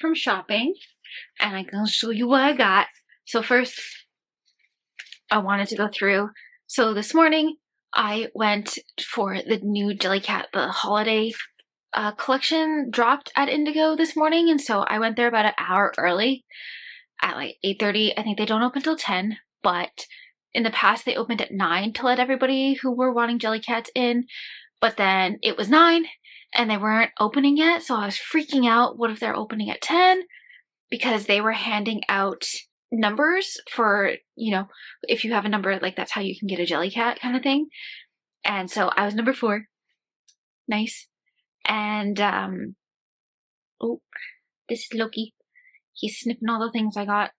from shopping and I'm going to show you what I got. So first, I wanted to go through. So this morning, I went for the new jellycat, the holiday collection dropped at Indigo this morning. And so I went there about an hour early at like 8:30. I think they don't open till 10, but in the past they opened at 9 to let everybody who were wanting jellycats in. But then it was 9 and they weren't opening yet. So I was freaking out. What if they're opening at 10? Because they were handing out numbers for, you know, if you have a number, like that's how you can get a jellycat kind of thing. And so I was number 4. Nice. And, oh, this is Loki. He's sniffing all the things I got.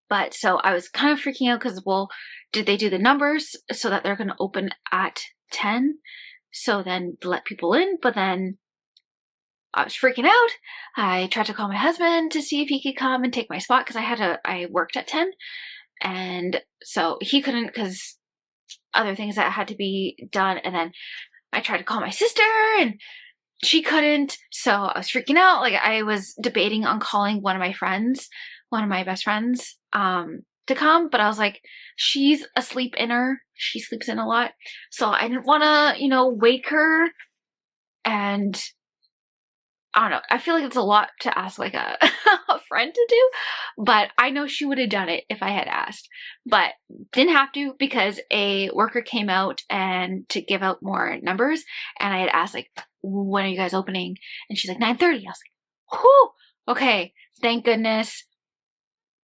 But so I was kind of freaking out because, well, did they do the numbers so that they're going to open at 10? So then to let people in, but then I was freaking out. I tried to call my husband to see if he could come and take my spot because I worked at 10. And so he couldn't because other things that had to be done. And then I tried to call my sister and she couldn't. So I was freaking out. Like I was debating on calling one of my friends, one of my best friends, to come. But I was like, she's a sleep inner. She sleeps in a lot. So I didn't want to, you know, wake her. And I don't know. I feel like it's a lot to ask like a, a friend to do, but I know she would have done it if I had asked, but didn't have to because a worker came out and to give out more numbers. And I had asked like, when are you guys opening? And she's like 9:30. I was like, whew, okay. Thank goodness.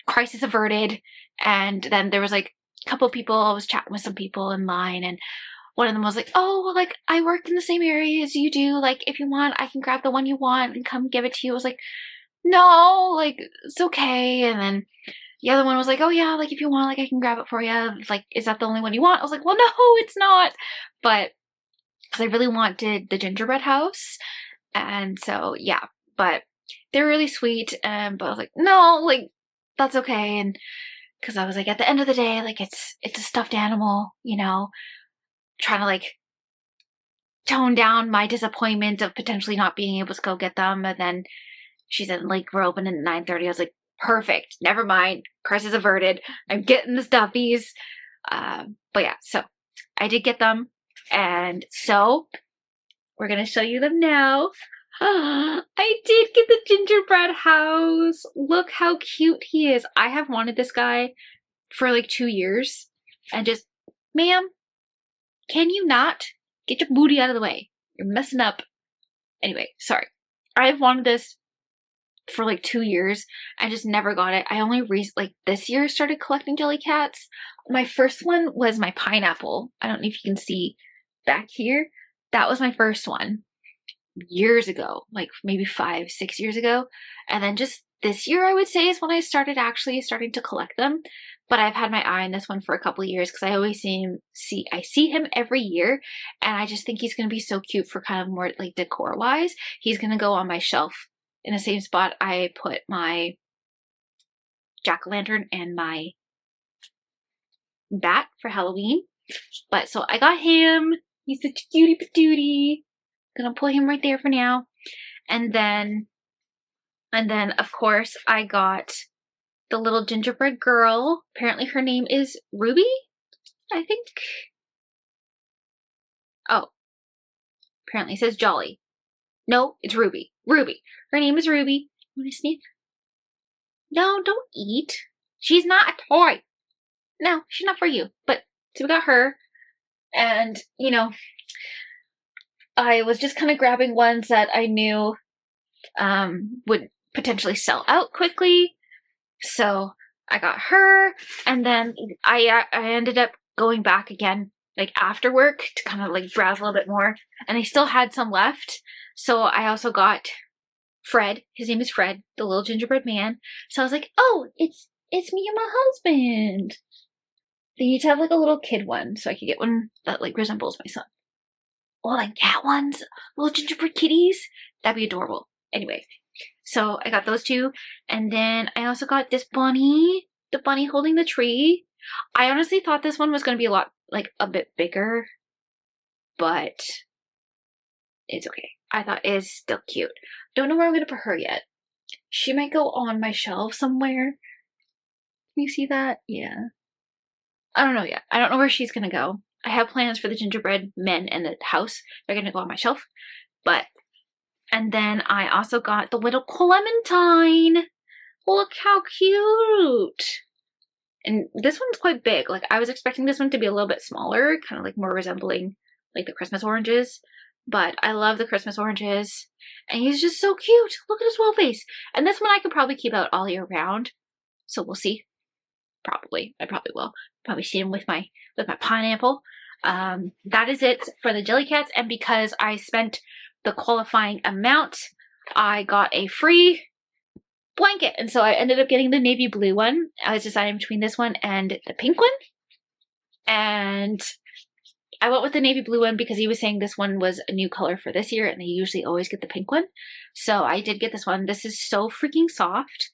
Crisis averted. And then there was like a couple people, I was chatting with some people in line and one of them was like, oh, well, like, I work in the same area as you do. Like, if you want, I can grab the one you want and come give it to you. I was like, no, like, it's okay. And then the other one was like, oh, yeah, like, if you want, like, I can grab it for you. Like, is that the only one you want? I was like, well, no, it's not. But, because I really wanted the gingerbread house. And so, yeah. But they're really sweet. But I was like, no, like, that's okay. And because I was like, at the end of the day, like, it's a stuffed animal, you know, trying to like tone down my disappointment of potentially not being able to go get them. And then she said, like, we're open at 9:30. I was like, perfect. Never mind. Crisis averted. I'm getting the stuffies. But yeah, so I did get them. And so we're going to show you them now. I did get the gingerbread house. Look how cute he is. I have wanted this guy for like 2 years. And just, ma'am, can you not get your booty out of the way? You're messing up. Anyway, sorry. I've wanted this for like 2 years. I just never got it. I only like this year started collecting jellycats. My first one was my pineapple. I don't know if you can see back here. That was my first one years ago, like maybe 5-6 years ago. And then just this year, I would say, is when I started actually starting to collect them. But I've had my eye on this one for a couple of years because I always I see him every year, and I just think he's going to be so cute for kind of more like decor wise. He's going to go on my shelf in the same spot I put my jack-o'-lantern and my bat for Halloween. But so I got him. He's such a cutie patootie. Gonna put him right there for now. And then of course I got the little gingerbread girl. Apparently her name is Ruby, I think. Oh, apparently it says Jolly. No, it's Ruby. Ruby. Her name is Ruby. You wanna sniff? No, don't eat. She's not a toy. No, she's not for you. But so we got her. And, you know, I was just kind of grabbing ones that I knew would potentially sell out quickly. So I got her, and then I ended up going back again, like after work, to kind of like browse a little bit more, and I still had some left. So I also got Fred. His name is Fred, the little gingerbread man. So I was like, oh, it's me and my husband. They need to have like a little kid one, so I could get one that like resembles my son. Or like cat ones, little gingerbread kitties. That'd be adorable. Anyway, so I got those two. And then I also got this bunny, the bunny holding the tree. I honestly thought this one was going to be a bit bigger, but it's okay. I thought it is still cute. Don't know where I'm going to put her yet. She might go on my shelf somewhere. Can you see that? Yeah. I don't know yet. I don't know where she's gonna go. I have plans for the gingerbread men and the house. They're gonna go on my shelf. But, and then I also got the little clementine. Look how cute. And this one's quite big. Like, I was expecting this one to be a little bit smaller, kind of like more resembling like the Christmas oranges. But I love the Christmas oranges. And he's just so cute. Look at his little face. And this one I could probably keep out all year round. So we'll see. Probably. I probably will. Probably see him with my pineapple. That is it for the Jellycats. And because I spent the qualifying amount, I got a free blanket. And so I ended up getting the navy blue one. I was deciding between this one and the pink one. And I went with the navy blue one because he was saying this one was a new color for this year and they usually always get the pink one. So I did get this one. This is so freaking soft.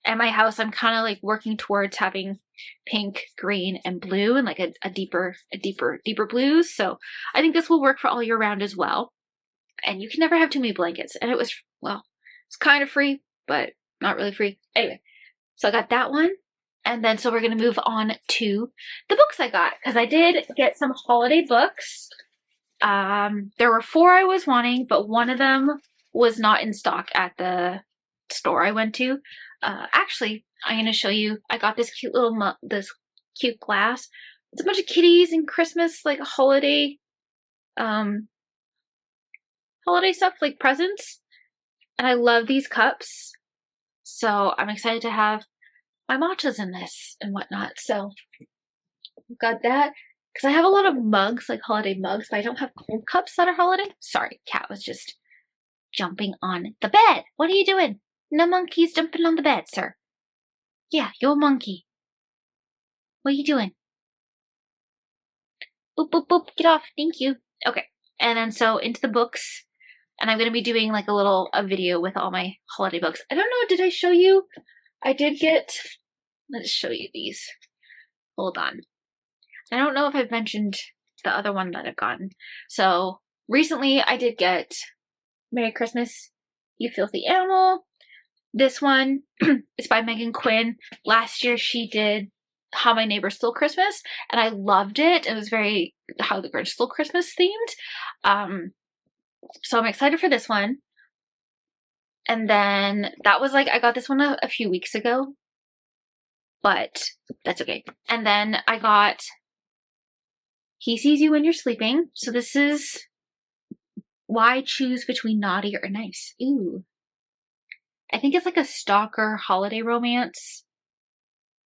At my house, I'm kind of like working towards having pink, green, and blue, and like a deeper blues. So I think this will work for all year round as well. And you can never have too many blankets. And it was, well, it's kind of free, but not really free. Anyway, so I got that one. And then so we're going to move on to the books I got, because I did get some holiday books. There were 4 I was wanting, but one of them was not in stock at the store I went to. Actually, I'm going to show you. I got this cute little this cute glass. It's a bunch of kitties and Christmas, like holiday stuff, like presents. And I love these cups. So I'm excited to have my matchas in this and whatnot. So got that. Because I have a lot of mugs, like holiday mugs, but I don't have cold cups that are holiday. Sorry, cat was just jumping on the bed. What are you doing? No monkey's jumping on the bed, sir. Yeah, you're a monkey. What are you doing? Boop, boop, boop. Get off. Thank you. Okay. And then so into the books. And I'm going to be doing like a video with all my holiday books. I don't know. Did I show you? I did get, let's show you these. Hold on. I don't know if I've mentioned the other one that I've gotten. So recently I did get Merry Christmas, You Filthy Animal. This one is by Megan Quinn. Last year she did How My Neighbor Stole Christmas, and I loved it. It was very How the Grinch Stole Christmas themed. So I'm excited for this one. And then that was like, I got this one a few weeks ago, but that's okay. And then I got He Sees You When You're Sleeping. So this is Why Choose Between Naughty or Nice. Ooh. I think it's like a stalker holiday romance.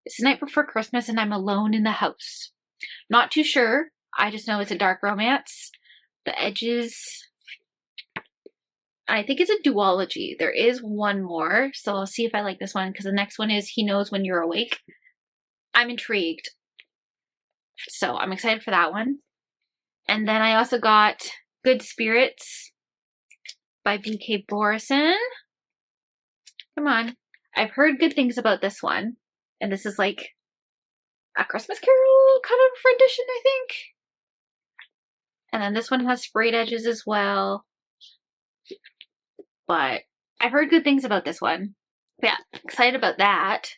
It's the night before Christmas and I'm alone in the house. Not too sure. I just know it's a dark romance. The edges, I think it's a duology. There is one more, so I'll see if I like this one, because the next one is He Knows When You're Awake. I'm intrigued. So I'm excited for that one. And then I also got Good Spirits by B.K. Borison. Come on. I've heard good things about this one. And this is like a Christmas Carol kind of rendition, I think. And then this one has sprayed edges as well. But I've heard good things about this one. But yeah, excited about that.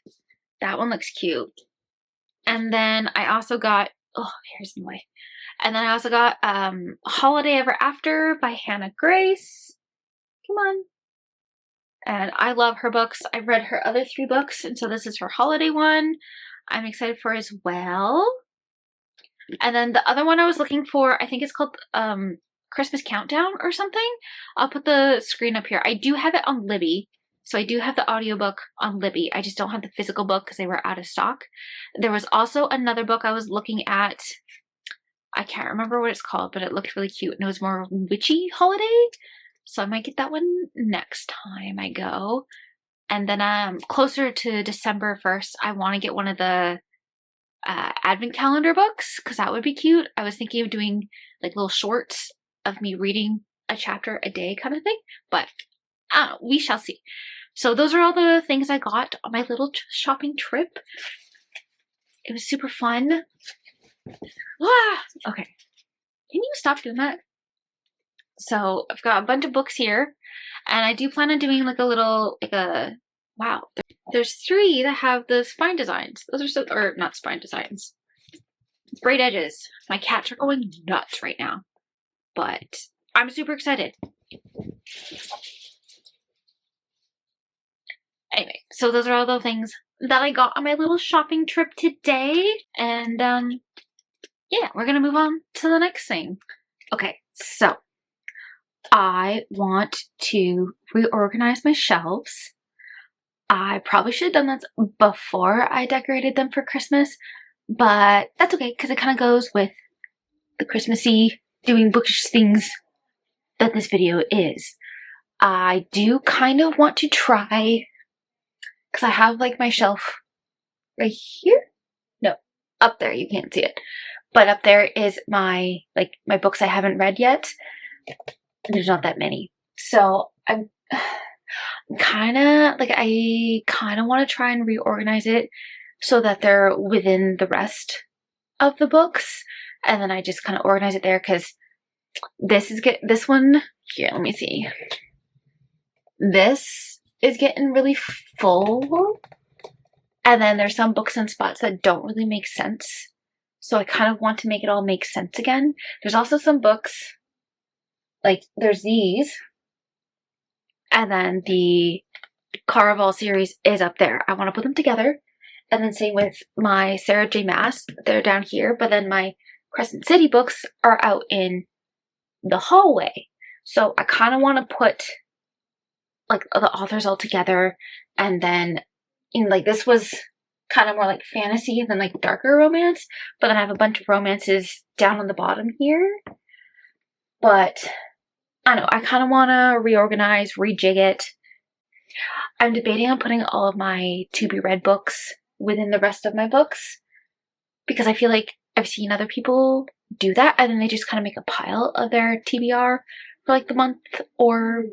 That one looks cute. And then I also got, oh, here's my way. And then I also got Holiday Ever After by Hannah Grace. Come on. And I love her books. I've read her other 3 books, and so this is her holiday one. I'm excited for as well. And then the other one I was looking for, I think it's called Christmas Countdown or something. I'll put the screen up here. I do have it on Libby. So I do have the audiobook on Libby. I just don't have the physical book because they were out of stock. There was also another book I was looking at. I can't remember what it's called, but it looked really cute. And it was more witchy holiday. So I might get that one next time I go. And then closer to December 1st, I want to get one of the advent calendar books, because that would be cute. I was thinking of doing like little shorts of me reading a chapter a day kind of thing. But I don't know, we shall see. So those are all the things I got on my little shopping trip. It was super fun. Ah, okay. Can you stop doing that? So I've got a bunch of books here, and I do plan on doing like a little, like a Wow. There's 3 that have the spine designs. Those are so, or not spine designs. Braid edges. My cats are going nuts right now. But I'm super excited. Anyway, so those are all the things that I got on my little shopping trip today. And yeah, we're gonna move on to the next thing. Okay, so I want to reorganize my shelves. I probably should have done this before I decorated them for Christmas, but that's okay because it kind of goes with the Christmassy doing bookish things that this video is. I do kind of want to try, because I have like my shelf right here. No, up there, you can't see it. But up there is my books I haven't read yet. There's not that many. So I kind of want to try and reorganize it so that they're within the rest of the books. And then I just kind of organize it there because this one here, let me see. This is getting really full. And then there's some books and spots that don't really make sense. So I kind of want to make it all make sense again. There's also some books, like there's these. And then the Caraval series is up there. I want to put them together. And then same with my Sarah J. Maas. They're down here. But then my Crescent City books are out in the hallway. So I kind of want to put like the authors all together. And then this was kind of more like fantasy than like darker romance. But then I have a bunch of romances down on the bottom here. But I don't know, I kind of want to reorganize, rejig it. I'm debating on putting all of my to-be-read books within the rest of my books. Because I feel like I've seen other people do that. And then they just kind of make a pile of their TBR for like the month or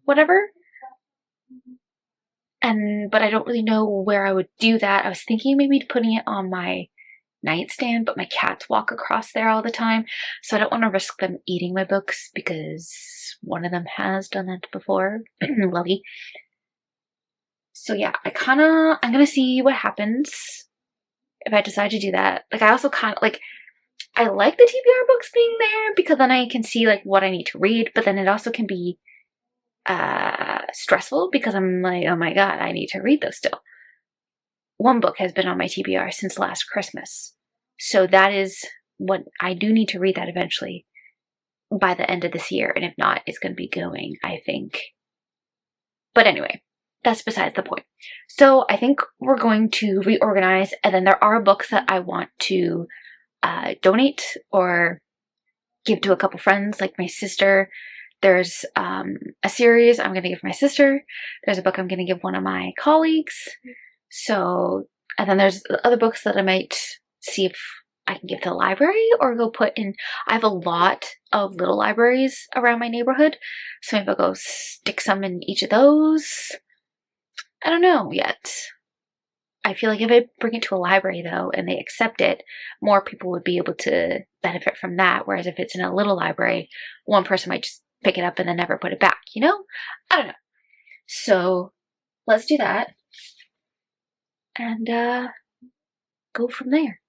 whatever. But I don't really know where I would do that. I was thinking maybe putting it on my nightstand, but my cats walk across there all the time, so I don't want to risk them eating my books because one of them has done that before. Lovey. So yeah, I'm gonna see what happens if I decide to do that. Like, I also kind of I like the TBR books being there because then I can see like what I need to read, but then it also can be stressful because I'm like, oh my god, I need to read those still. One book has been on my TBR since last Christmas. So that is what I do need to read, that eventually by the end of this year. And if not, it's going to be going, I think. But anyway, that's besides the point. So I think we're going to reorganize. And then there are books that I want to donate or give to a couple friends, like my sister. There's a series I'm going to give my sister. There's a book I'm going to give one of my colleagues. So, and then there's other books that I might see if I can give to the library or go put in. I have a lot of little libraries around my neighborhood. So maybe I'll go stick some in each of those. I don't know yet. I feel like if I bring it to a library though, and they accept it, more people would be able to benefit from that. Whereas if it's in a little library, one person might just pick it up and then never put it back, you know? I don't know. So let's do that. And go from there.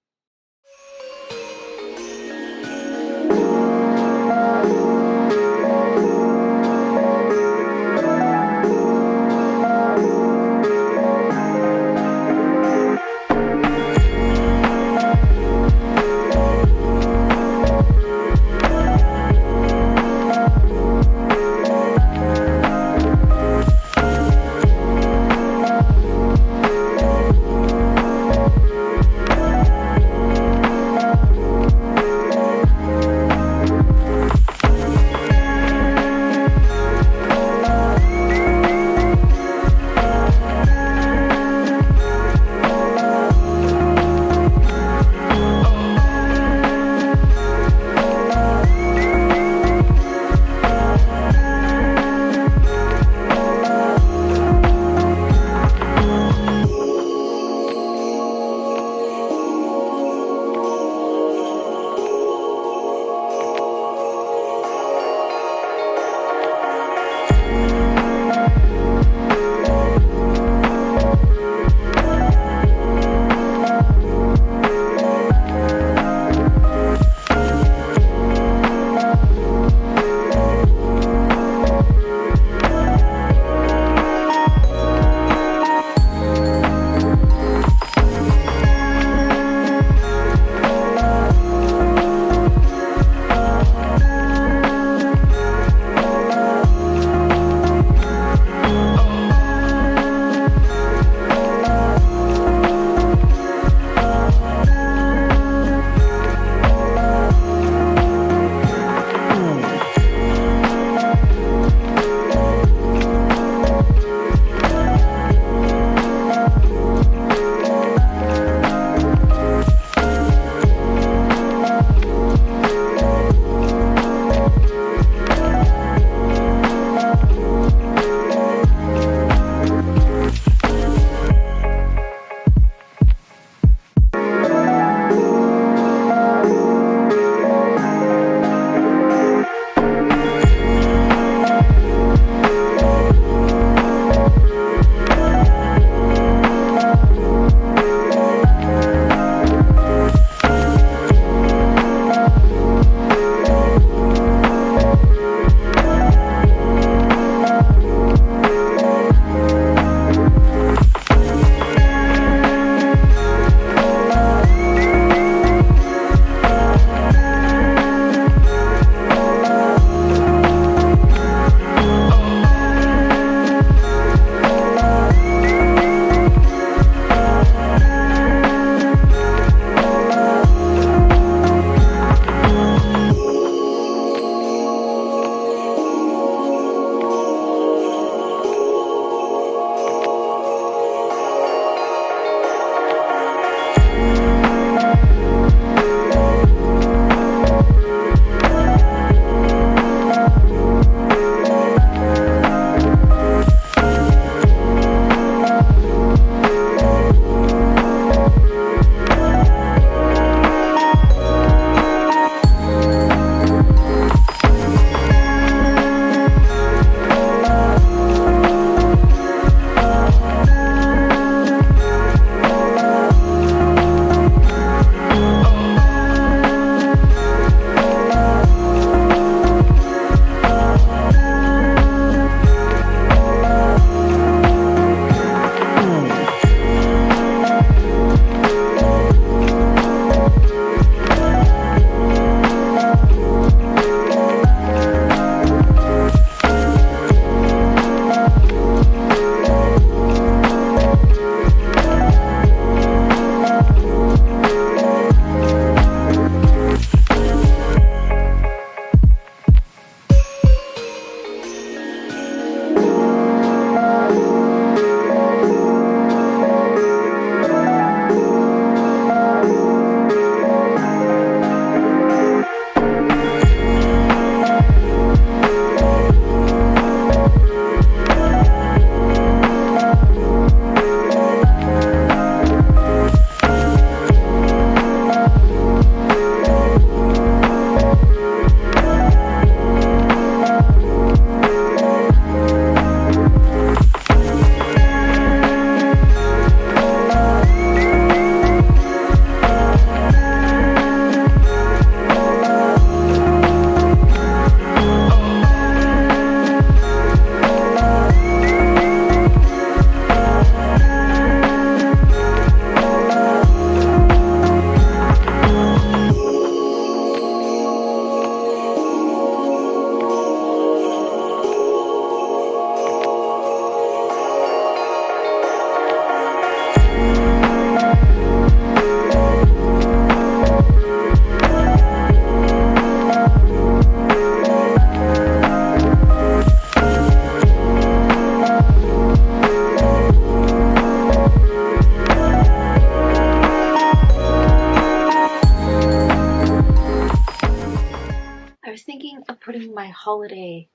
was thinking of putting my holiday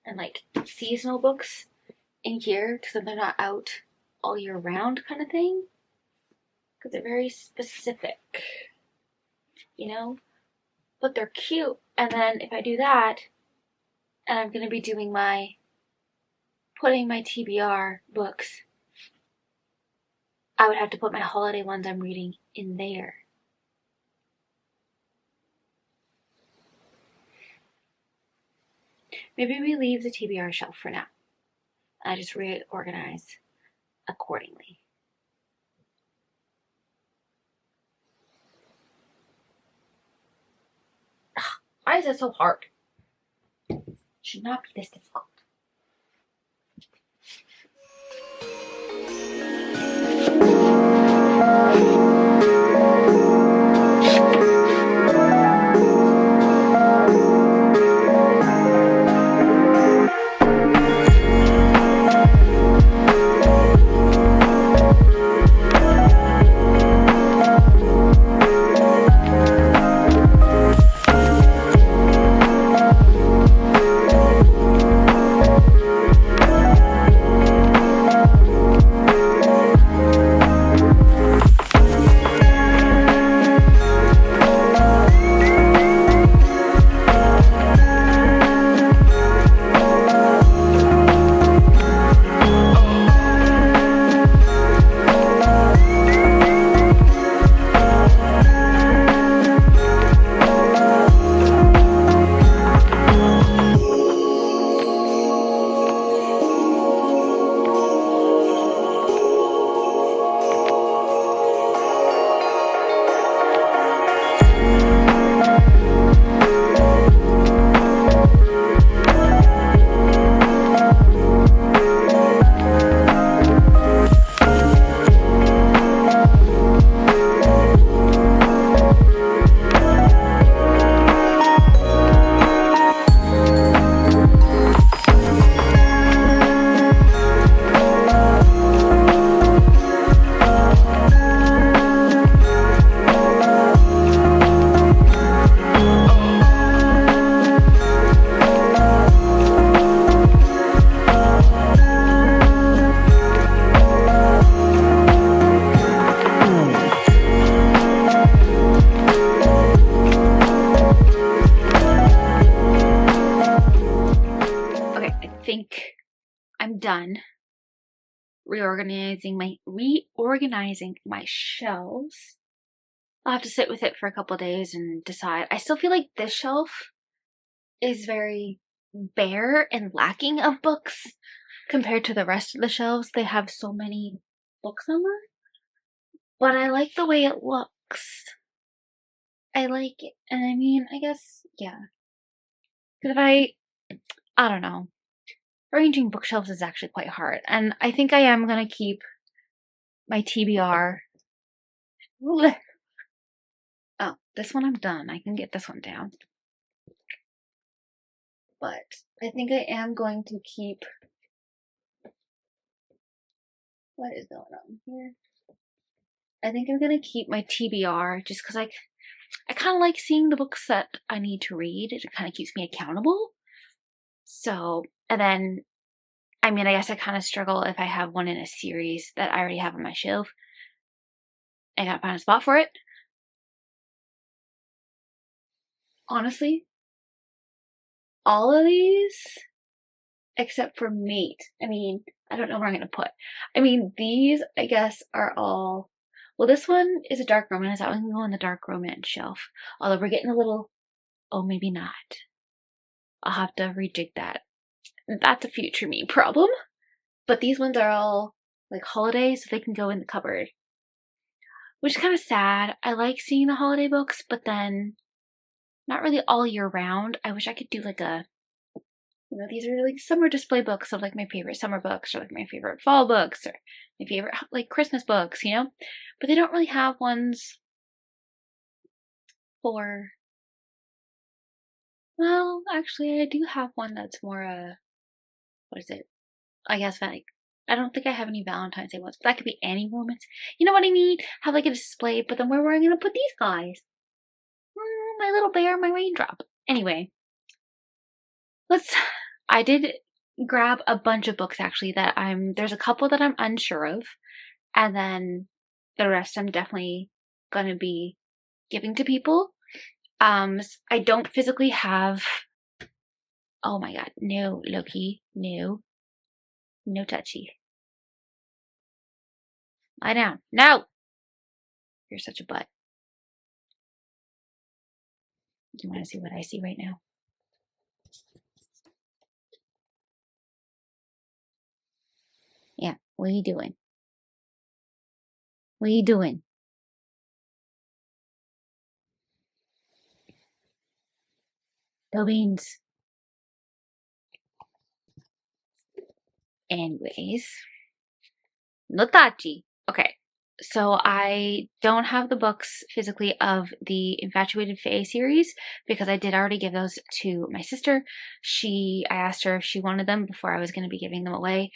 and like seasonal books in here so they're not out all year round kind of thing. Because they're very specific, you know? But they're cute. And then if I do that, and I'm going to be doing putting my TBR books, I would have to put my holiday ones I'm reading in there. Maybe we leave the TBR shelf for now. I just reorganize accordingly. Ugh, why is it so hard? It should not be this difficult. Done reorganizing my shelves. I'll have to sit with it for a couple days and decide. I still feel like this shelf is very bare and lacking of books compared to the rest of the shelves. They have so many books on them, but I like the way it looks. I like it, and I mean, I guess, yeah. Because if I don't know. Arranging bookshelves is actually quite hard, and I think I am going to keep my TBR. Oh, this one I'm done. I can get this one down. But I think I am going to keep... What is going on here? I think I'm going to keep my TBR just because I kind of like seeing the books that I need to read. It kind of keeps me accountable. So, and then I mean, I guess I kind of struggle if I have one in a series that I already have on my shelf. I gotta find a spot for it. Honestly, all of these, except for Mate. I mean, I don't know where I'm gonna put. I mean, these, I guess, are all... Well, this one is a dark romance. That one can go on the dark romance shelf. Although we're getting a little... Oh, maybe not. I'll have to rejig that. That's a future me problem. But these ones are all like holiday, so they can go in the cupboard. Which is kind of sad. I like seeing the holiday books, but then not really all year round. I wish I could do like a, these are like summer display books of like my favorite summer books or like my favorite fall books or my favorite like Christmas books, But they don't really have ones for... Well, actually, I do have one that's more, what is it? I guess like, I don't think I have any Valentine's Day ones, but that could be any romance. You know what I mean? Have like a display, but then where am I going to put these guys? My little bear, my raindrop. Anyway, I did grab a bunch of books actually that there's a couple that I'm unsure of, and then the rest I'm definitely gonna be giving to people. I don't physically have, oh my god, no, Loki, no, no touchy. Lie down. No! You're such a butt. You want to see what I see right now? Yeah, what are you doing? What are you doing? No beans. Anyways, no touchy. Okay, so I don't have the books physically of the Infatuated Fae series because I did already give those to my sister. I asked her if she wanted them before I was going to be giving them away.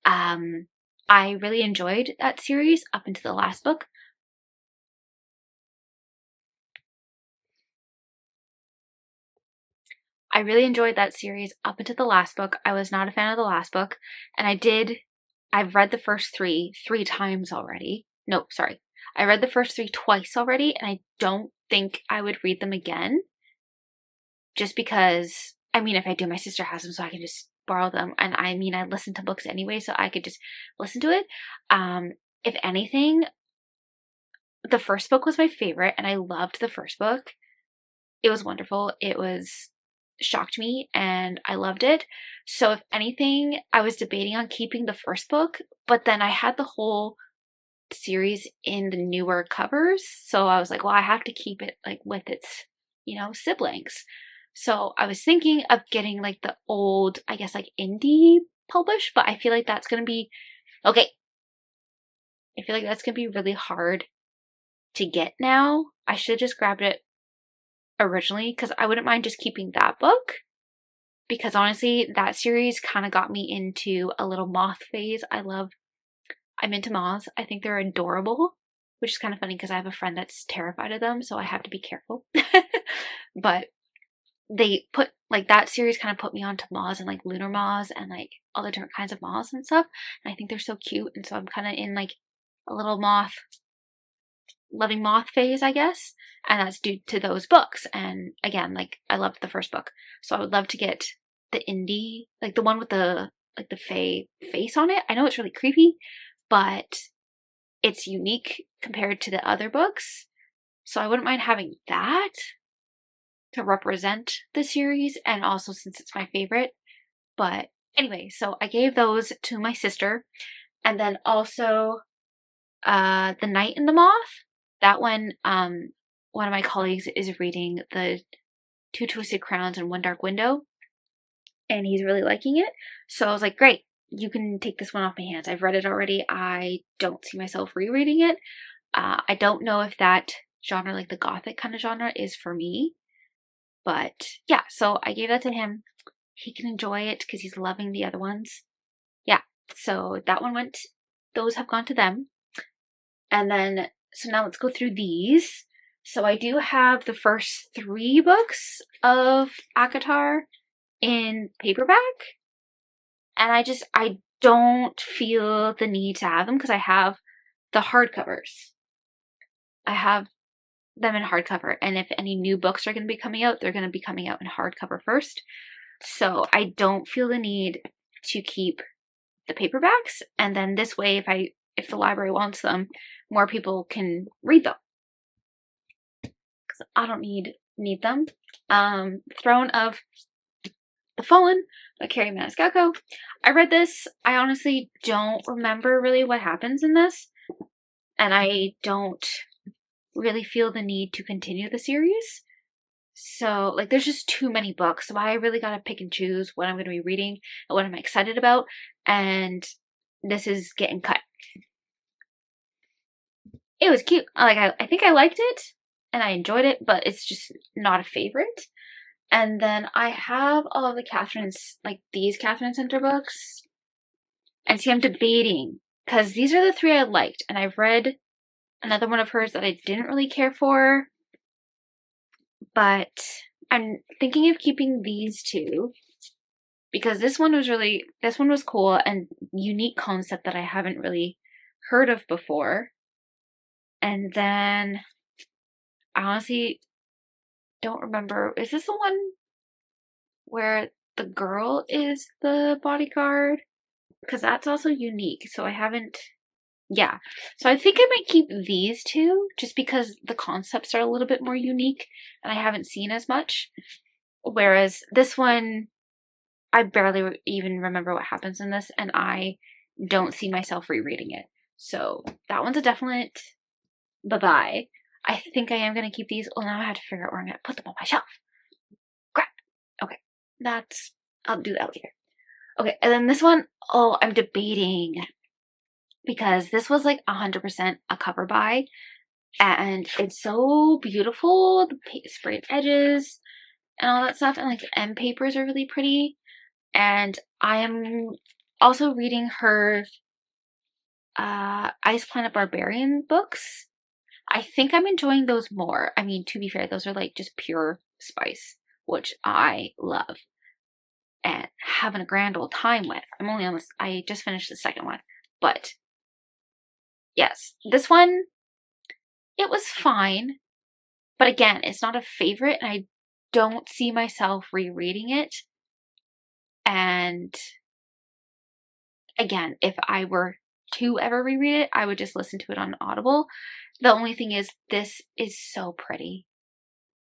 I really enjoyed that series up until the last book. I really enjoyed that series up until the last book. I was not a fan of the last book, and I've read the first three times already. No, sorry. I read the first three twice already, and I don't think I would read them again. Just because, I mean, if I do, my sister has them, so I can just borrow them. And I mean, I listen to books anyway, so I could just listen to it. If anything, the first book was my favorite, and I loved the first book. It was wonderful. Shocked me and I loved it. So if anything, I was debating on keeping the first book, but then I had the whole series in the newer covers. So I was like, well, I have to keep it like with its, siblings. So I was thinking of getting like the old, I guess like indie published, but I feel like that's going to be, okay. I feel like that's going to be really hard to get now. I should have just grabbed it originally because I wouldn't mind just keeping that book. Because honestly, that series kind of got me into a little moth phase. I'm into moths. I think they're adorable, which is kind of funny because I have a friend that's terrified of them, so I have to be careful. But that series kind of put me onto moths and like lunar moths and like all the different kinds of moths and stuff. And I think they're so cute. And so I'm kind of in like a little loving moth phase, I guess. And that's due to those books. And again, like I loved the first book. So I would love to get the indie, like the one with the fae face on it. I know it's really creepy, but it's unique compared to the other books. So I wouldn't mind having that to represent the series, and also since it's my favorite. But anyway, so I gave those to my sister. And then also The Night and the Moth. That one of my colleagues is reading the Two Twisted Crowns and One Dark Window, and he's really liking it. So I was like, great, you can take this one off my hands. I've read it already. I don't see myself rereading it. I don't know if that genre, like the gothic kind of genre, is for me. But yeah, so I gave that to him. He can enjoy it because he's loving the other ones. Yeah, so those have gone to them. And then, so now let's go through these. So I do have the first 3 books of ACOTAR in paperback. And I don't feel the need to have them because I have the hardcovers. I have them in hardcover. And if any new books are going to be coming out, they're going to be coming out in hardcover first. So I don't feel the need to keep the paperbacks. And then this way, if the library wants them, more people can read them. Because I don't need them. Throne of the Fallen by Carrie Maniscalco. I read this. I honestly don't remember really what happens in this. And I don't really feel the need to continue the series. So, like, there's just too many books. So I really gotta pick and choose what I'm going to be reading and what I'm excited about. And this is getting cut. It was cute. I think I liked it and I enjoyed it, but it's just not a favorite. And then I have all of the Catherine's, like these Catherine Center books. And see, I'm debating because these are the 3 I liked. And I've read another one of hers that I didn't really care for. But I'm thinking of keeping these 2. because this one was cool and unique concept that I haven't really heard of before. And then I honestly don't remember. Is this the one where the girl is the bodyguard? Because that's also unique. So I haven't. Yeah. So I think I might keep these two just because the concepts are a little bit more unique and I haven't seen as much. Whereas this one, I barely even remember what happens in this and I don't see myself rereading it. So that one's a definite bye-bye. I think I am going to keep these. Oh, now I have to figure out where I'm going to put them on my shelf. Crap. Okay. I'll do that later. Okay. And then this one, oh, I'm debating because this was like 100% a cover buy. And it's so beautiful. The sprayed edges and all that stuff. And like the end papers are really pretty. And I am also reading her Ice Planet Barbarian books. I think I'm enjoying those more. I mean, to be fair, those are like just pure spice, which I love and having a grand old time with. I'm only on this, I just finished the second one. But yes, this one, it was fine. But again, it's not a favorite and I don't see myself rereading it. And again, if I were to ever reread it, I would just listen to it on Audible. The only thing is, this is so pretty.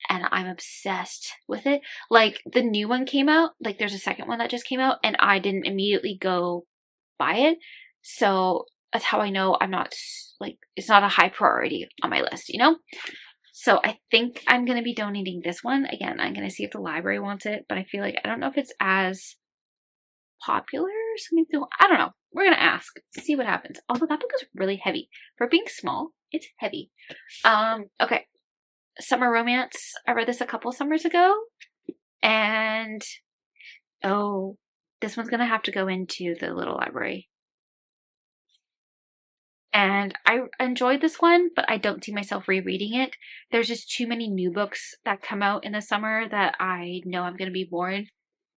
And I'm obsessed with it. Like, the new one came out. Like, there's a second one that just came out. And I didn't immediately go buy it. So, that's how I know I'm not, like, it's not a high priority on my list, you know? So, I think I'm going to be donating this one. Again, I'm going to see if the library wants it. But I feel like, I don't know if it's as popular. So I don't know. We're going to ask. See what happens. Although that book is really heavy. For being small, it's heavy. Okay. Summer Romance. I read this a couple summers ago. And, oh, this one's going to have to go into the little library. And I enjoyed this one, but I don't see myself rereading it. There's just too many new books that come out in the summer that I know I'm going to be more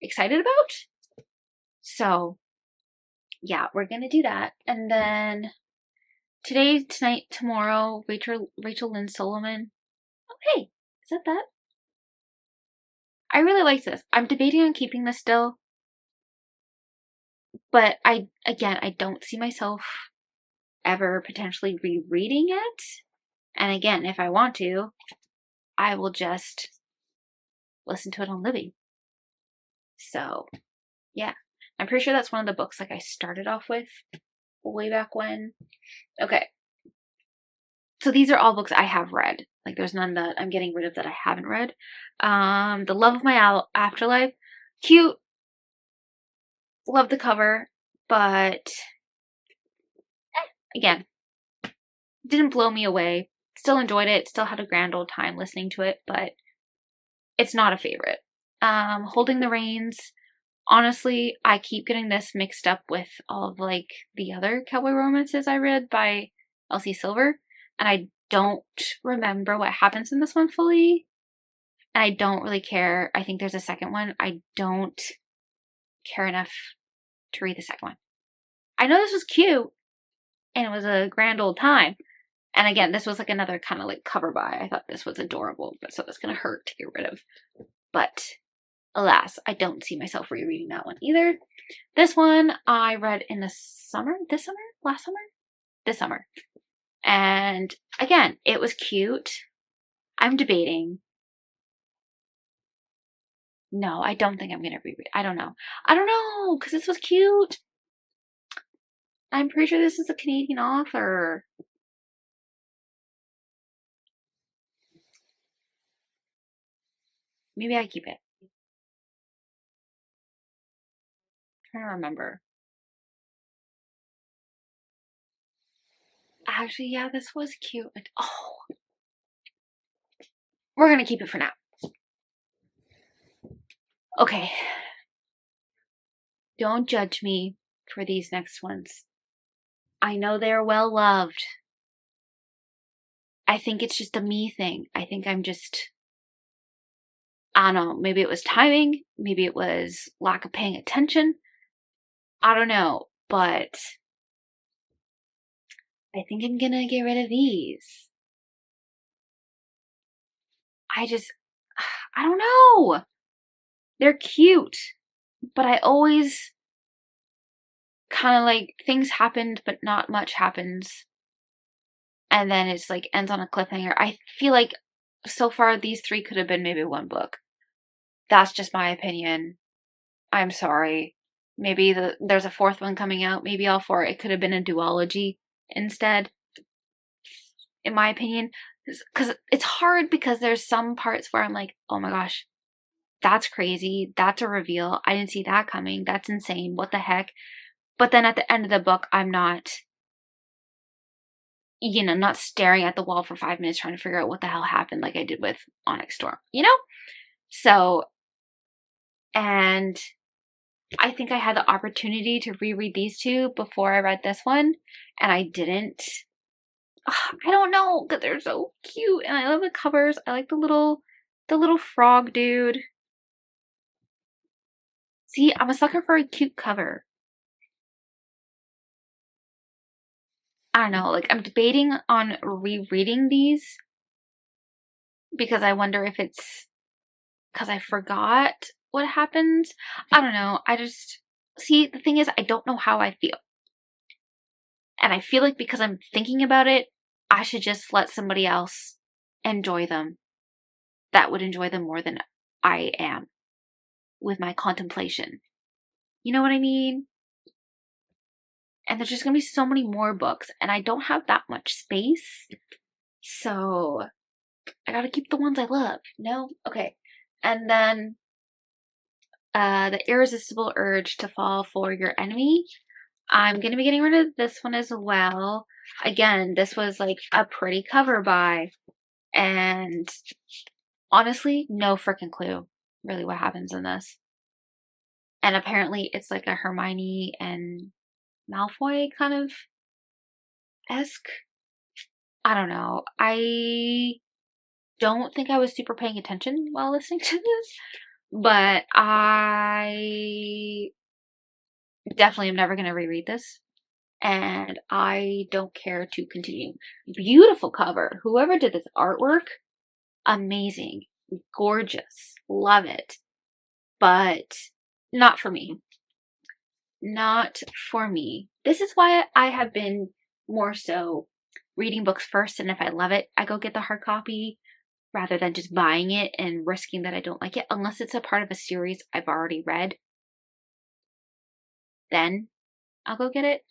excited about. So, yeah, we're going to do that. And then today, tonight, tomorrow, Rachel Lynn Solomon. Oh, hey, is that? I really like this. I'm debating on keeping this still. But I don't see myself ever potentially rereading it. And again, if I want to, I will just listen to it on Libby. So, yeah. I'm pretty sure that's one of the books like I started off with way back when. Okay. So these are all books I have read. Like there's none that I'm getting rid of that I haven't read. The Love of My Afterlife. Cute. Love the cover. But again, didn't blow me away. Still enjoyed it. Still had a grand old time listening to it. But it's not a favorite. Holding the Reins. Honestly, I keep getting this mixed up with all of like the other cowboy romances I read by Elsie Silver. And I don't remember what happens in this one fully. And I don't really care. I think there's a second one. I don't care enough to read the second one. I know this was cute. And it was a grand old time. And again, this was like another kind of like cover buy. I thought this was adorable. But so it's going to hurt to get rid of. But alas, I don't see myself rereading that one either. This one I read in the summer. This summer? Last summer? This summer. And again, it was cute. I'm debating. No, I don't think I'm going to reread. I don't know. Because this was cute. I'm pretty sure this is a Canadian author. Maybe I keep it. I'm trying to remember. Actually, yeah, this was cute. Oh. We're going to keep it for now. Okay. Don't judge me for these next ones. I know they're well loved. I think it's just a me thing. I think I'm just I don't know, maybe it was timing, maybe it was lack of paying attention. I don't know, but I think I'm gonna get rid of these. I don't know. They're cute, but I always kind of like things happened, but not much happens. And then it's like ends on a cliffhanger. I feel like so far these three could have been maybe one book. That's just my opinion. I'm sorry. Maybe there's a fourth one coming out. Maybe all four. It could have been a duology instead, in my opinion. Because it's hard because there's some parts where I'm like, oh my gosh, that's crazy. That's a reveal. I didn't see that coming. That's insane. What the heck? But then at the end of the book, I'm not, not staring at the wall for 5 minutes trying to figure out what the hell happened like I did with Onyx Storm, So, and I think I had the opportunity to reread these two before I read this one, and I didn't. I don't know, because they're so cute, and I love the covers. I like the little frog dude. See, I'm a sucker for a cute cover. I don't know, like I'm debating on rereading these because I wonder if it's because I forgot what happened. I don't know. See, the thing is, I don't know how I feel. And I feel like because I'm thinking about it, I should just let somebody else enjoy them that would enjoy them more than I am with my contemplation. You know what I mean? And there's just going to be so many more books, and I don't have that much space. So I got to keep the ones I love, Okay. And then The Irresistible Urge to Fall for Your Enemy. I'm going to be getting rid of this one as well. Again, this was like a pretty cover buy. And honestly, no freaking clue really what happens in this. And apparently it's like a Hermione and Malfoy kind of esque. I don't know. I don't think I was super paying attention while listening to this, but I definitely am never going to reread this. And I don't care to continue. Beautiful cover. Whoever did this artwork, amazing. Gorgeous. Love it. But not for me. Not for me. This is why I have been more so reading books first, and if I love it, I go get the hard copy rather than just buying it and risking that I don't like it, unless it's a part of a series I've already read. Then I'll go get it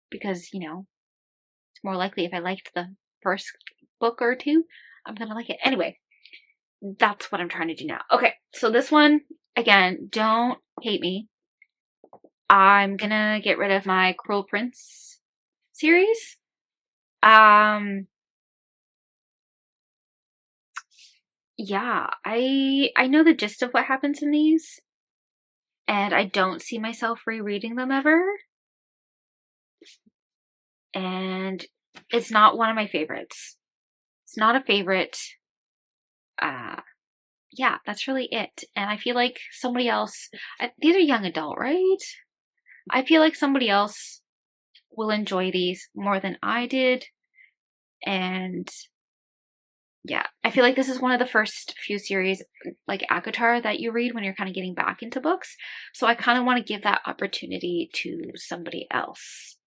because, it's more likely if I liked the first book or two, I'm gonna like it. Anyway, that's what I'm trying to do now. Okay, so this one, again, don't hate me. I'm gonna get rid of my Cruel Prince series. Yeah, I know the gist of what happens in these, and I don't see myself rereading them ever. And it's not one of my favorites. It's not a favorite. Yeah, that's really it. And I feel like somebody else, these are young adult, right? I feel like somebody else will enjoy these more than I did. And yeah, I feel like this is one of the first few series like ACOTAR that you read when you're kind of getting back into books. So I kind of want to give that opportunity to somebody else.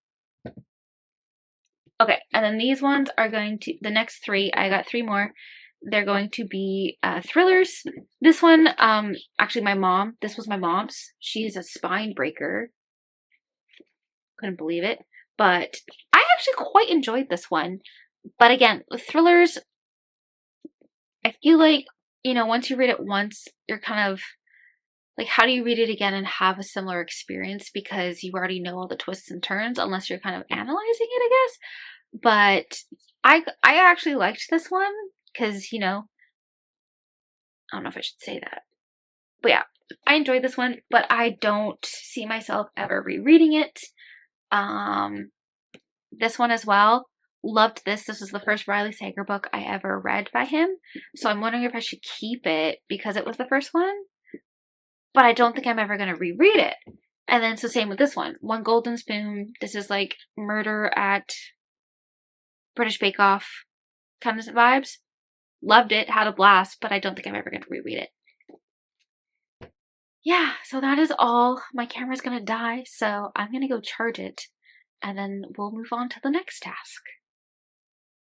Okay, and then these ones are going to, the next three, I got three more. They're going to be thrillers. This one, actually this was my mom's. She's a spine breaker. Couldn't believe it. But I actually quite enjoyed this one. But again, with thrillers, I feel like, once you read it once, you're kind of like, how do you read it again and have a similar experience? Because you already know all the twists and turns, unless you're kind of analyzing it, I guess. But I actually liked this one because, I don't know if I should say that. But yeah, I enjoyed this one, but I don't see myself ever rereading it. This one as well. loved this. This was the first Riley Sager book I ever read by him. So I'm wondering if I should keep it because it was the first one. But I don't think I'm ever going to reread it. And then it's the same with this one. One Golden Spoon. This is like Murder at British Bake Off kind of vibes. Loved it. Had a blast. But I don't think I'm ever going to reread it. Yeah, so that is all. My camera's going to die. So I'm going to go charge it. And then we'll move on to the next task.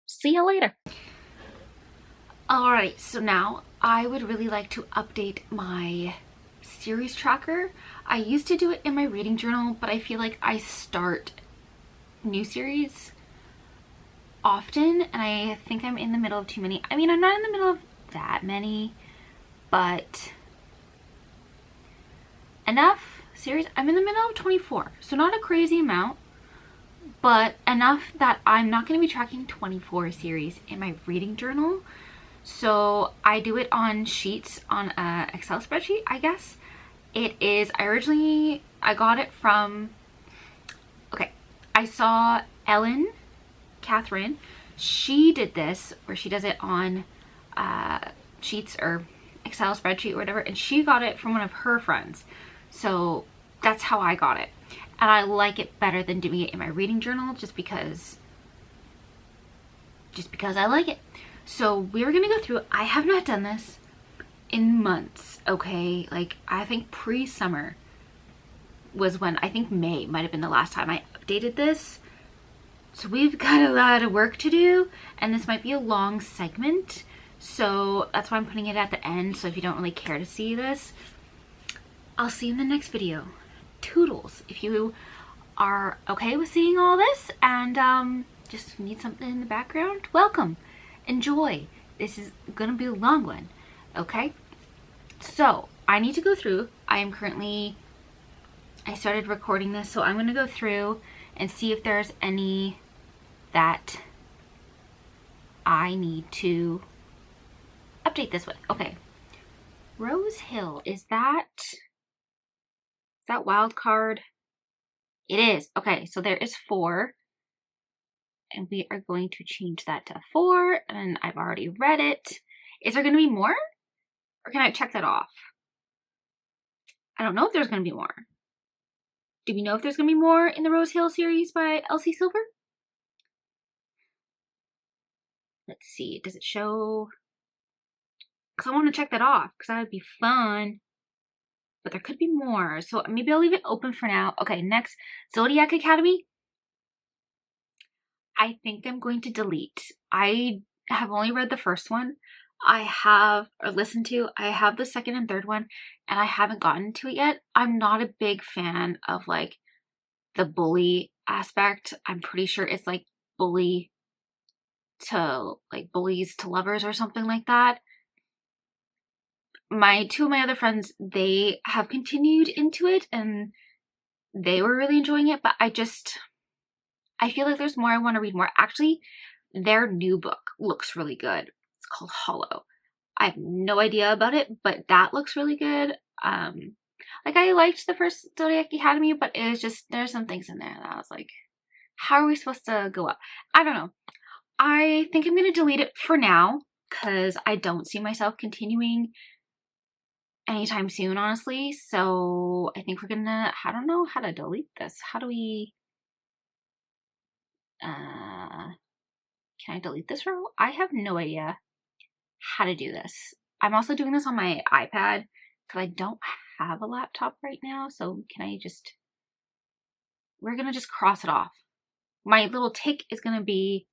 See you later. Alright, so now I would really like to update my series tracker. I used to do it in my reading journal, but I feel like I start new series often, and I think I'm in the middle of too many. I mean, I'm not in the middle of that many, but enough series. I'm in the middle of 24, so not a crazy amount, but enough that I'm not going to be tracking 24 series in my reading journal. So I do it on sheets, on a Excel spreadsheet, I guess. It is, I got it from, okay, I saw Catherine, she did this, where she does it on sheets or Excel spreadsheet or whatever, and she got it from one of her friends. So that's how I got it. And I like it better than doing it in my reading journal just because I like it. So we're gonna go through, I have not done this in months, okay? Like, I think pre-summer was when, I think May might have been the last time I updated this. So we've got a lot of work to do, and this might be a long segment. So that's why I'm putting it at the end. So if you don't really care to see this, I'll see you in the next video. Toodles. If you are okay with seeing all this and just need something in the background, welcome. Enjoy. This is gonna be a long one, okay? So I need to go through. I started recording this, so I'm gonna go through and see if there's any that I need to update this with. Okay, Rose Hill, is that wild card? It is. Okay, so there is 4. And we are going to change that to 4. And I've already read it. Is there going to be more? Or can I check that off? I don't know if there's going to be more. Do we know if there's going to be more in the Rose Hill series by Elsie Silver? Let's see. Does it show? Because I want to check that off. Because that would be fun. But there could be more. So maybe I'll leave it open for now. Okay, next. Zodiac Academy. I think I'm going to delete. I have only read the first one. I have the second and third one, and I haven't gotten to it yet. I'm not a big fan of like the bully aspect. I'm pretty sure it's like bullies to lovers or something like that. Two of my other friends, they have continued into it and they were really enjoying it, but I feel like there's more. I want to read more. Actually, their new book looks really good. It's called Hollow. I have no idea about it, but that looks really good. Like, I liked the first Zodiac Academy, but it was just, there's some things in there that I was like, how are we supposed to go up? I don't know. I think I'm going to delete it for now because I don't see myself continuing anytime soon, honestly. So I think we're gonna, I don't know how to delete this. How do we, can I delete this row? I have no idea how to do this. I'm also doing this on my iPad because I don't have a laptop right now. So can I just, we're gonna just cross it off. My little tick is gonna be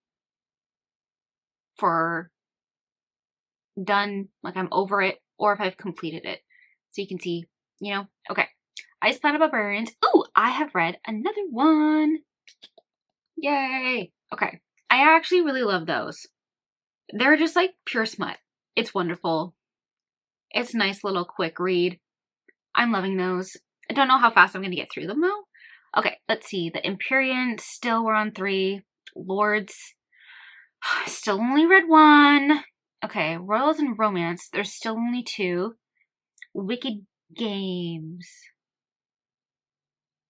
for done, like I'm over it, or if I've completed it. So you can see, you know, okay. Ice Planet Barbarians. Ooh, I have read another one. Yay. Okay. I actually really love those. They're just like pure smut. It's wonderful. It's a nice little quick read. I'm loving those. I don't know how fast I'm going to get through them though. Okay, let's see. The Empyrean, still we're on 3. Lords, still only read 1. Okay, Royals and Romance, there's still only 2. Wicked Games.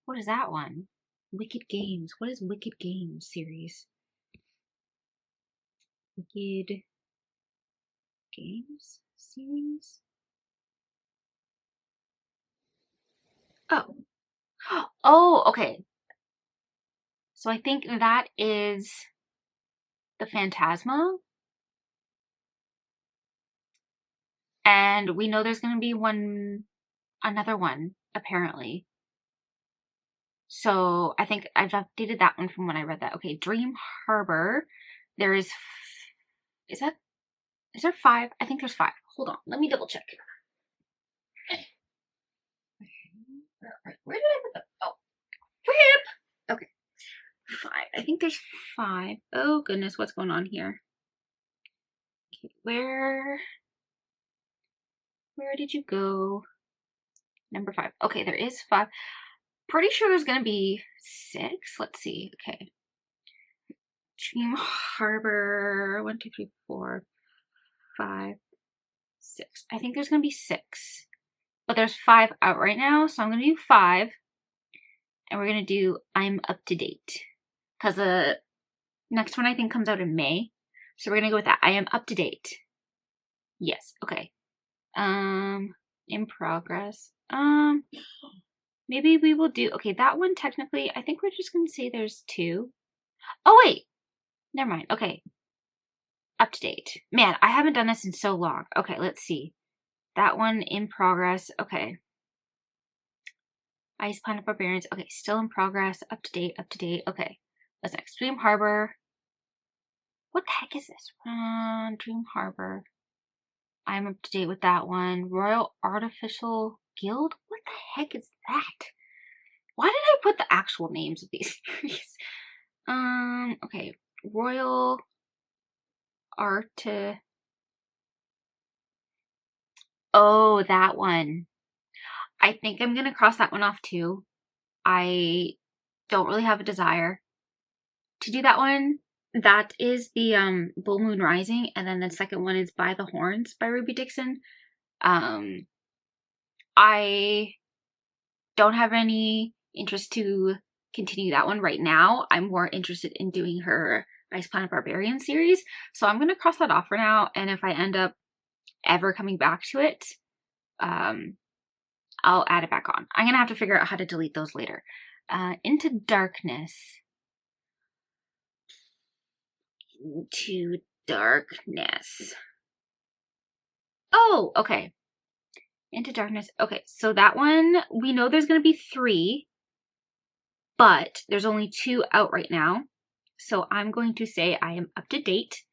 What is that one? Wicked Games. What is Wicked Games series? Wicked Games series. Oh. Oh, okay. So I think that is the Phantasma. And we know there's going to be another one, apparently. So I think I've updated that one from when I read that. Okay, Dream Harbor. There is there 5? I think there's 5. Hold on, let me double check. Where did I put them? Oh, rip! Okay, 5. I think there's 5. Oh goodness, what's going on here? Okay, where did you go? Number 5. Okay, there is 5. Pretty sure there's gonna be 6. Let's see. Okay. Dream Harbor. 1, 2, 3, 4, 5, 6. I think there's gonna be 6. But there's 5 out right now, so I'm gonna do 5. And we're gonna do I'm Up to Date. Because the next one I think comes out in May. So we're gonna go with that. I am up to date. Yes, okay. In progress. Maybe we will do, okay, that one technically, I think we're just gonna say there's 2. Oh wait, never mind. Okay. Up to date. Man, I haven't done this in so long. Okay, let's see. That one in progress. Okay. Ice Planet Barbarians. Okay, still in progress. Up to date, up to date. Okay. What's next? Dream Harbor. What the heck is this? Dream Harbor. I'm up to date with that one. Royal Artificial Guild? What the heck is that? Why did I put the actual names of these series? Okay. Royal Oh, that one. I think I'm gonna cross that one off too. I don't really have a desire to do that one. That is the Bull Moon Rising, and then the second one is By the Horns by Ruby Dixon. I don't have any interest to continue that one right now. I'm more interested in doing her Ice Planet Barbarian series, so I'm gonna cross that off for now, and if I end up ever coming back to it, I'll add it back on. I'm gonna have to figure out how to delete those later. Into Darkness. Into Darkness. Oh, okay. Into Darkness. Okay, so that one, we know there's gonna be 3, but there's only 2 out right now. So I'm going to say I am up to date.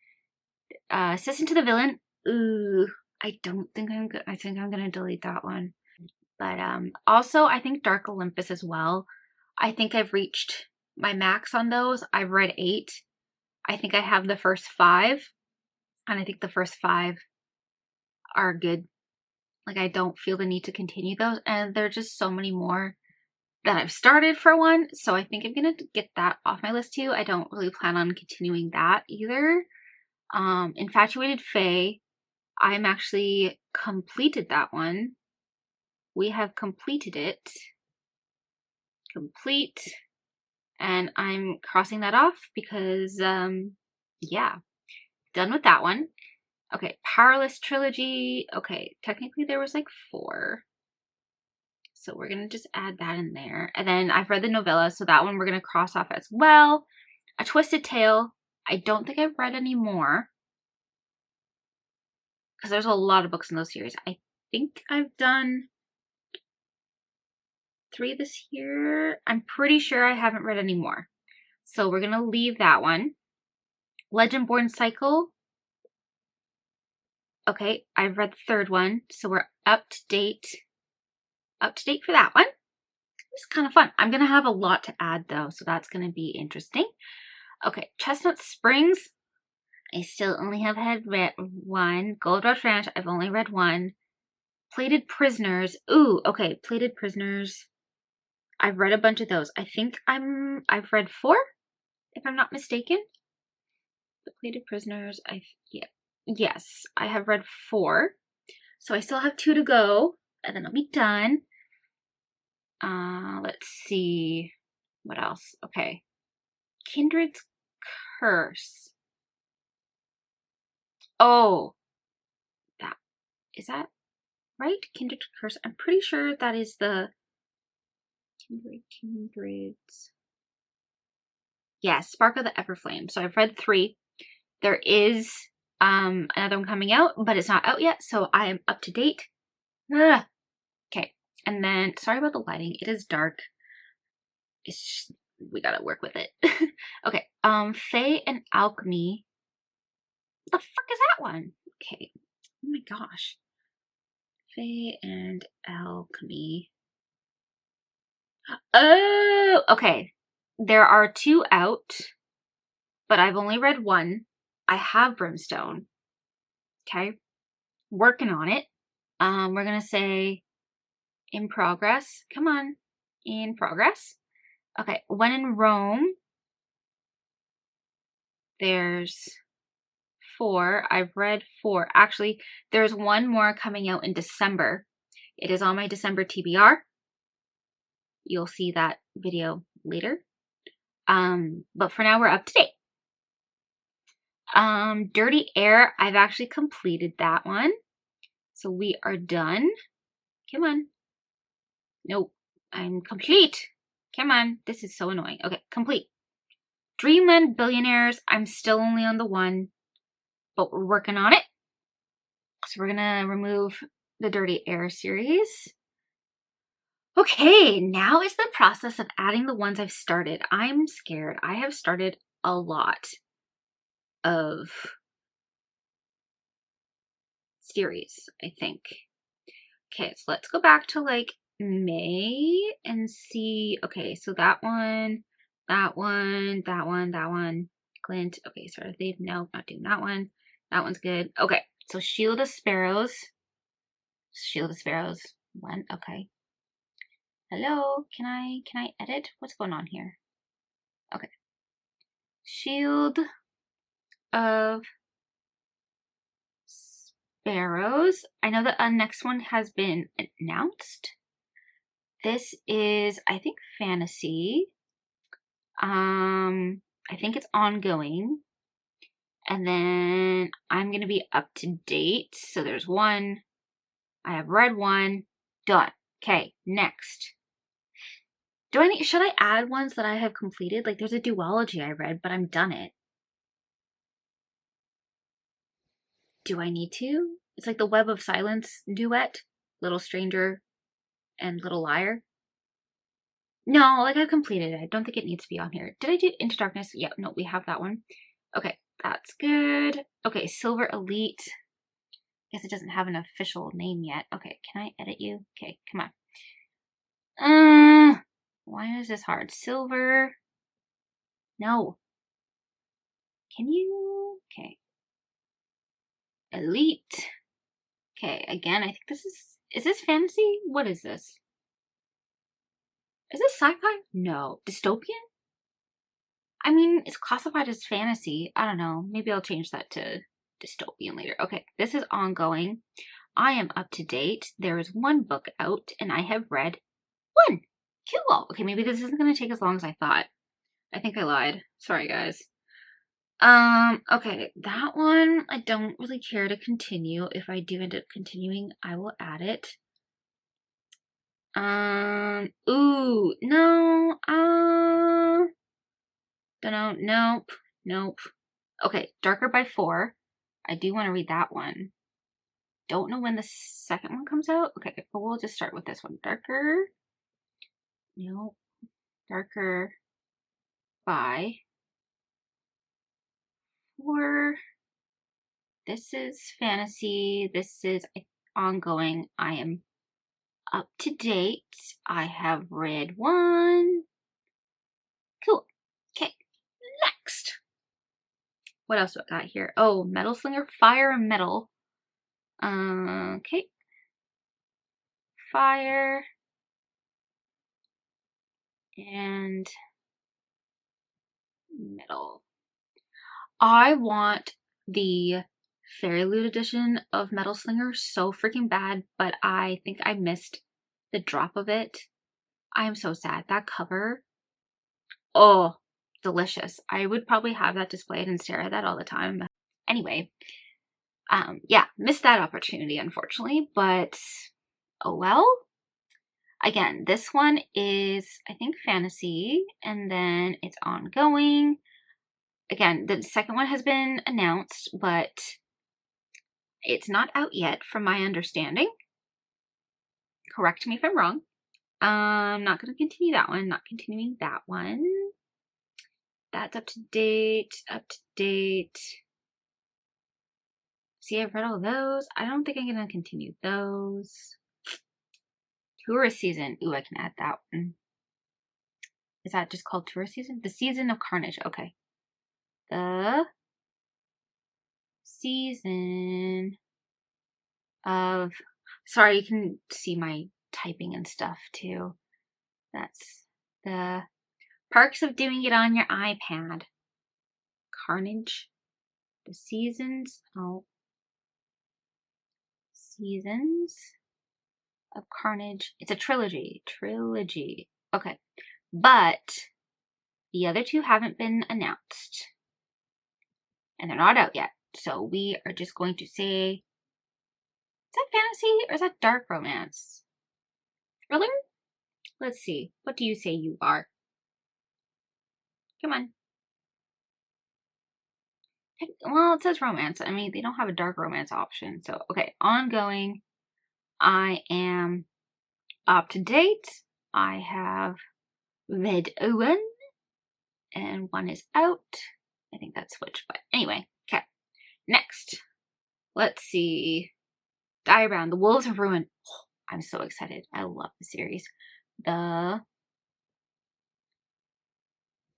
Assistant to the Villain. Ooh, I don't think I think I'm gonna delete that one. But also I think Dark Olympus as well. I think I've reached my max on those. I've read 8. I think I have the first 5, and I think the first 5 are good. Like, I don't feel the need to continue those, and there are just so many more that I've started for one, so I think I'm gonna get that off my list too. I don't really plan on continuing that either. Infatuated Fae, I'm actually completed that one. We have completed it. Complete. And I'm crossing that off because, yeah, done with that one. Okay, Powerless Trilogy. Okay, technically there was like 4. So we're going to just add that in there. And then I've read the novella, so that one we're going to cross off as well. A Twisted Tale. I don't think I've read any more, because there's a lot of books in those series. I think I've done 3 this year. I'm pretty sure I haven't read any more. So we're going to leave that one. Legendborn Cycle. Okay, I've read the 3rd one, so we're up to date. Up to date for that one. It's kind of fun. I'm going to have a lot to add though, so that's going to be interesting. Okay, Chestnut Springs. I still only have read 1. Gold Rush Ranch, I've only read 1. Plated Prisoners. Ooh, okay, Plated Prisoners. I've read a bunch of those. I think I've read 4, if I'm not mistaken. The Plated Prisoners, yes, I have read 4. So I still have 2 to go, and then I'll be done. Let's see. What else? Okay. Kindred's Curse. Oh, is that right? Kindred Curse. I'm pretty sure that is the Kindreds. Yes, Spark of the Everflame. So I've read 3. There is another one coming out, but it's not out yet, so I am up to date. Ugh. Okay, and then sorry about the lighting. It is dark. It's just, we gotta work with it. Okay, Fae and Alchemy. What the fuck is that one? Okay, oh my gosh. Fae and Alchemy. Oh, okay. There are 2 out, but I've only read 1. I have Brimstone. Okay, working on it. We're gonna say in progress. Come on, in progress. Okay, when in Rome, there's 4. I've read 4. Actually, there's 1 more coming out in December. It is on my December TBR. You'll see that video later. But for now, we're up to date. Dirty Air, I've actually completed that one. So we are done. Come on. Nope. I'm complete. Come on. This is so annoying. Okay, complete. Dreamland Billionaires, I'm still only on the 1, but we're working on it. So we're gonna remove the Dirty Air series. Okay, now is the process of adding the ones I've started. I'm scared. I have started a lot of series, I think. Okay, so let's go back to like May and see. Okay, so that one, that one, that one, that one. Glint. Okay, sorry, they no, not doing that one. That one's good. Okay, so Shield of Sparrows. Shield of Sparrows. 1. Okay. Hello, can I edit? What's going on here? Okay. Shield of Sparrows. I know that the next one has been announced. This is, I think, fantasy. I think it's ongoing. And then I'm going to be up to date. So there's 1. I have read 1. Done. Okay, next. Should I add ones that I have completed? Like there's a duology I read, but I'm done it. Do I need to? It's like the Web of Silence duet. Little Stranger and Little Liar. No, like I've completed it. I don't think it needs to be on here. Did I do Into Darkness? Yeah, no, we have that one. Okay, that's good. Okay, Silver Elite. Guess it doesn't have an official name yet. Okay, can I edit you? Okay, come on. Why is this hard? Silver. No. Can you? Okay. Elite. Okay, again, I think this is this fantasy? What is this? Is this sci-fi? No. Dystopian? I mean, it's classified as fantasy. I don't know. Maybe I'll change that to dystopian later. Okay, this is ongoing. I am up to date. There is 1 book out, and I have read 1. Cool. Okay, maybe this isn't going to take as long as I thought. I think I lied. Sorry, guys. Okay, that one I don't really care to continue. If I do end up continuing, I will add it. Ooh, no, don't know, nope, nope. Okay, Darker by 4. I do want to read that one. Don't know when the second one comes out. Okay, but we'll just start with this one. Darker, nope, Darker by 4. This is fantasy. This is ongoing. I am up to date. I have read 1. Cool. Okay, next. What else do I got here? Oh, Metal Slinger, Fire and Metal. Okay. Fire. And Metal. I want the Fairy Loot edition of Metal Slinger so freaking bad, but I think I missed the drop of it. I am so sad. That cover, oh, delicious. I would probably have that displayed and stare at that all the time. Anyway, Yeah, missed that opportunity, unfortunately, but oh well. Again, this one is, I think, fantasy, and then it's ongoing. Again, the second one has been announced, but it's not out yet, from my understanding. Correct me if I'm wrong. I'm not going to continue that one. Not continuing that one. That's up to date. Up to date. See, I've read all those. I don't think I'm going to continue those. Tourist season. Ooh, I can add that one. Is that just called tourist season? The season of carnage. Okay. The season of... Sorry, you can see my typing and stuff too. That's the perks of doing it on your iPad. Carnage. The seasons. Oh. Seasons of Carnage. It's a trilogy. Trilogy. Okay. But the other two haven't been announced. And they're not out yet. So we are just going to say, is that fantasy or is that dark romance? Thriller? Let's see. What do you say you are? Come on. Well, it says romance. I mean, they don't have a dark romance option. So, okay. Ongoing. I am up to date. I have read one. And one is out. I think that's switched, but anyway. Okay. Next. Let's see. Diagram. The Wolves of Ruin. Oh, I'm so excited. I love the series. The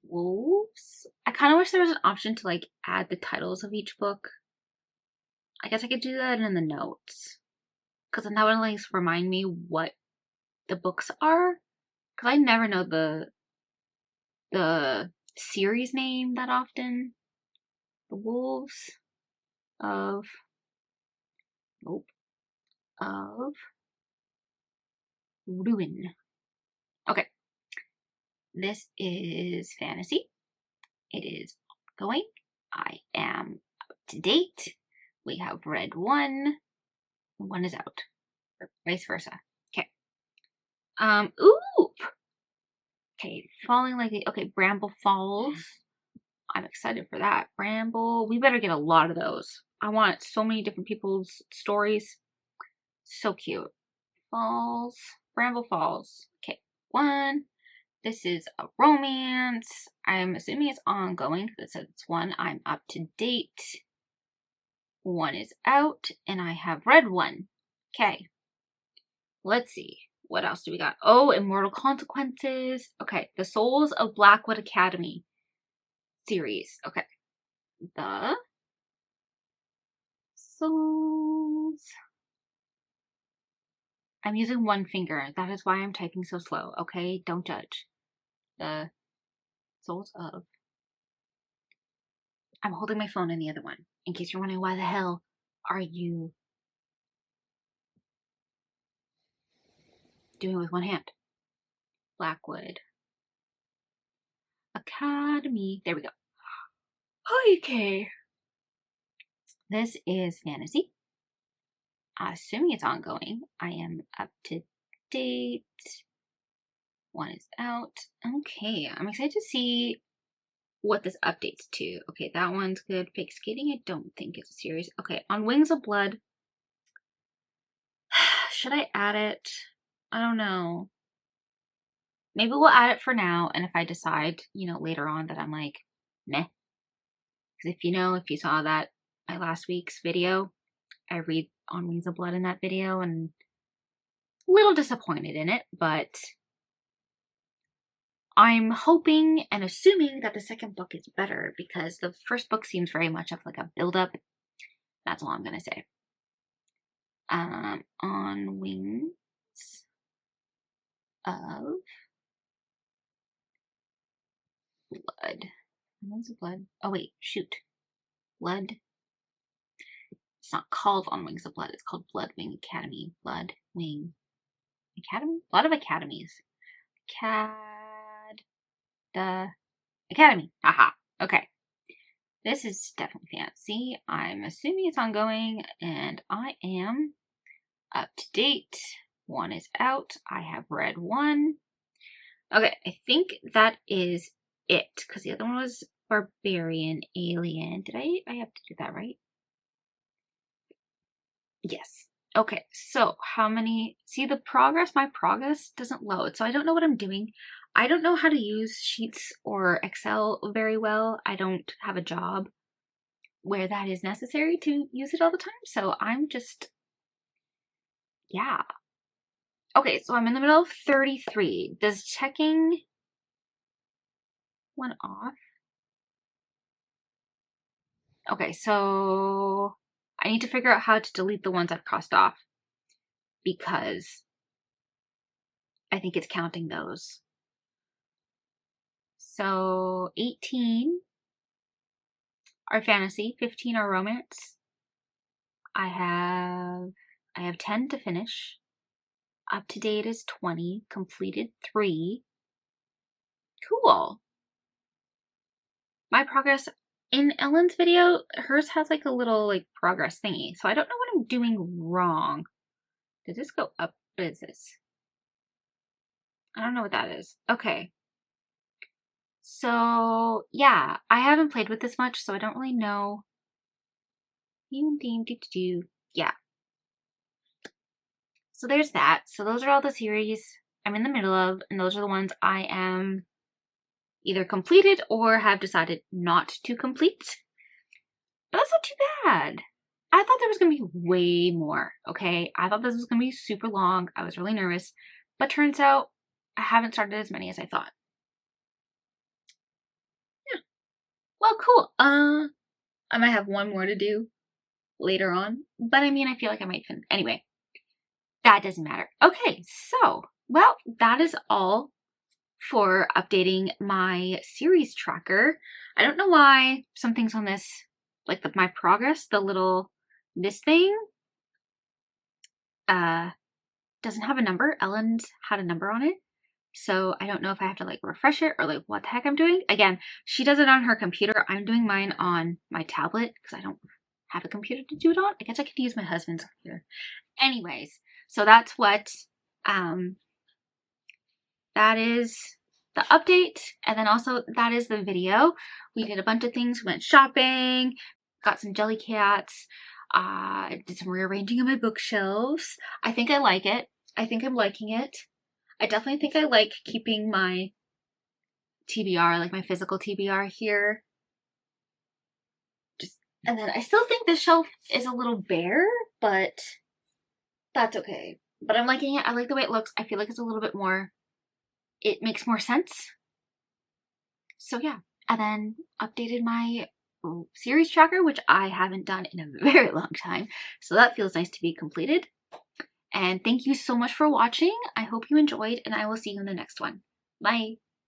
Wolves. I kind of wish there was an option to like add the titles of each book. I guess I could do that in the notes. Because then that would like remind me what the books are. Because I never know the series name that often. The Wolves of... Nope. Of Ruin. Okay. This is fantasy. It is going. I am up to date. We have read one. One is out. Or vice versa. Okay. Oop! Okay, Falling Like the... Okay, Bramble Falls. I'm excited for that. Bramble. We better get a lot of those. I want so many different people's stories. So cute. Falls. Bramble Falls. Okay, one. This is a romance. I'm assuming it's ongoing because it says it's one. I'm up to date. One is out, and I have read one. Okay. Let's see. What else do we got? Oh, Immortal Consequences. Okay. The Souls of Blackwood Academy series. Okay. The Souls. I'm using one finger. That is why I'm typing so slow. Okay? Don't judge. The Souls of... I'm holding my phone in the other one. In case you're wondering why the hell are you doing it with one hand? Blackwood Academy. There we go. Okay. This is fantasy. Assuming it's ongoing. I am up to date. One is out. Okay. I'm excited to see what this updates to. Okay, that one's good. Fake Skating, I don't think it's a series. Okay, On Wings of Blood. Should I add it? I don't know. Maybe we'll add it for now, and if I decide, later on that I'm like, meh. Because if you saw that, my last week's video, I read On Wings of Blood in that video, and a little disappointed in it, but I'm hoping and assuming that the second book is better, because the first book seems very much of like a build-up. That's all I'm going to say. On Wings of Blood. Wings of Blood. Oh, wait. Shoot. Blood. It's not called On Wings of Blood. It's called Blood Wing Academy. Blood Wing Academy? A lot of academies. The Academy. Aha. Okay. This is definitely fancy. I'm assuming it's ongoing, and I am up to date. One is out. I have read one. Okay, I think that is it, because the other one was Barbarian Alien. Did I have to do that right? Yes. Okay, so how many? See the progress? My progress doesn't load, so I don't know what I'm doing. I don't know how to use Sheets or Excel very well. I don't have a job where that is necessary to use it all the time, so I'm just, yeah. Okay, so I'm in the middle of 33. Does checking one off? Okay, so I need to figure out how to delete the ones I've crossed off, because I think it's counting those. So 18 are fantasy, 15 are romance. I have 10 to finish. Up to date is 20, completed 3. Cool. My progress in Ellen's video, hers has like a little like progress thingy. So I don't know what I'm doing wrong. Did this go up? What is this? I don't know what that is. Okay. So yeah, I haven't played with this much, so I don't really know. Yeah. So there's that. So those are all the series I'm in the middle of, and those are the ones I am either completed or have decided not to complete. But that's not too bad. I thought there was going to be way more, okay? I thought this was going to be super long. I was really nervous. But turns out I haven't started as many as I thought. Yeah. Well, cool. I might have one more to do later on. But I mean, I feel like I might finish. Anyway, that doesn't matter. Okay, so, well, that is all for updating my series tracker. I don't know why some things on this, like my progress, this thing, doesn't have a number. Ellen's had a number on it. So I don't know if I have to like refresh it or like what the heck I'm doing. Again, she does it on her computer. I'm doing mine on my tablet because I don't have a computer to do it on. I guess I could use my husband's computer. Anyways, so that's what, that is the update, and then also that is the video. We did a bunch of things. We went shopping, got some jellycats, did some rearranging of my bookshelves. I think I like it. I think I'm liking it. I definitely think I like keeping my TBR, like my physical TBR here. And then I still think this shelf is a little bare, but that's okay. But I'm liking it. I like the way it looks. I feel like it's a little bit more, it makes more sense. So yeah, and then updated my series tracker, which I haven't done in a very long time. So that feels nice to be completed. And thank you so much for watching. I hope you enjoyed, and I will see you in the next one. Bye.